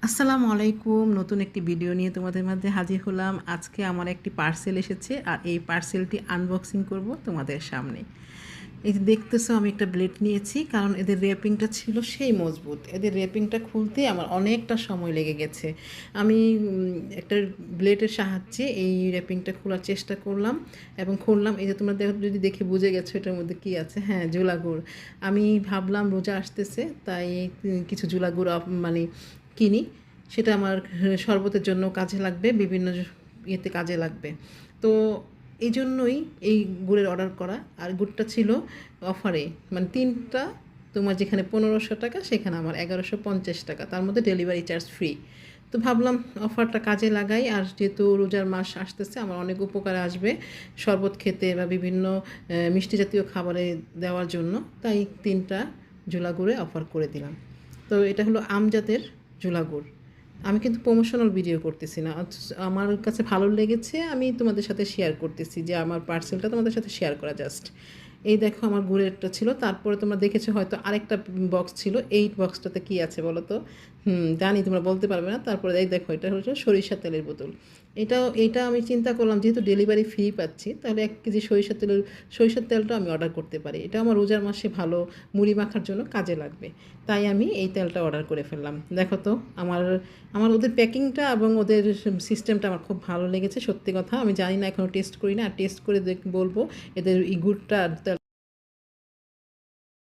আসসালামু আলাইকুম। নতুন একটি ভিডিও নিয়ে তোমাদের মাঝে হাজির হলাম। আজকে আমার একটি পার্সেল এসেছে আর এই পার্সেলটি আনবক্সিং করব তোমাদের সামনে। এই যে দেখতেছো আমি একটা ব্লেড নিয়েছি, কারণ এদের র্যাপিংটা ছিল সেই মজবুত। এদের র্যাপিংটা খুলতে আমার অনেকটা সময় লেগে গেছে। আমি একটা ব্লেডের সাহায্যে এই র্যাপিংটা খোলার চেষ্টা করলাম এবং খুললাম। এই যে তোমরা যদি দেখে বুঝে গেছো এটার মধ্যে কী আছে। হ্যাঁ, জুলা গুড়। আমি ভাবলাম রোজা আসতেছে, তাই কিছু জুলা গুড় মানে কিনি। সেটা আমার শরবতের জন্য কাজে লাগবে, বিভিন্ন ইয়েতে কাজে লাগবে। তো এই জন্যই এই গুড়ের অর্ডার করা। আর গুড়টা ছিল অফারে, মানে 3টা তোমার যেখানে 1500 টাকা সেখানে আমার 1150 টাকা, তার মধ্যে ডেলিভারি চার্জ ফ্রি। তো ভাবলাম অফারটা কাজে লাগাই, আর যেহেতু রোজার মাস আসতেছে আমার অনেক উপকারে আসবে শরবত খেতে বা বিভিন্ন মিষ্টি জাতীয় খাবারে দেওয়ার জন্য, তাই 3টা ঝোলা গুড়ে অফার করে দিলাম। তো এটা হলো আমজাদের ঝোলা গুড়। আমি কিন্তু প্রমোশনাল ভিডিও করতেছি না, আমার কাছে ভালো লেগেছে, আমি তোমাদের সাথে শেয়ার করতেছি যে আমার পার্সেলটা তোমাদের সাথে শেয়ার করা জাস্ট। এই দেখো আমার গুড়েরটা ছিল, তারপরে তোমরা দেখেছো হয়তো আরেকটা বক্স ছিল। এই বক্সটাতে কি আছে বলো তো? জানি তোমরা বলতে পারবে না। তারপরে এই দেখো, এটা হচ্ছে সরিষার তেলের বোতল। এইটা আমি চিন্তা করলাম যেহেতু ডেলিভারি ফ্রি পাচ্ছি, তাহলে 1 কেজি সরিষার তেলটা আমি অর্ডার করতে পারি। এটা আমার রোজার মাসে ভালো মুড়ি মাখার জন্য কাজে লাগবে। তাই আমি এই তেলটা অর্ডার করে ফেললাম। দেখো তো, আমার আমার ওদের প্যাকিংটা এবং ওদের সিস্টেমটা আমার খুব ভালো লেগেছে। সত্যি কথা, আমি জানি না, এখনও টেস্ট করি না, আর টেস্ট করে বলবো এদের এই গুড়টা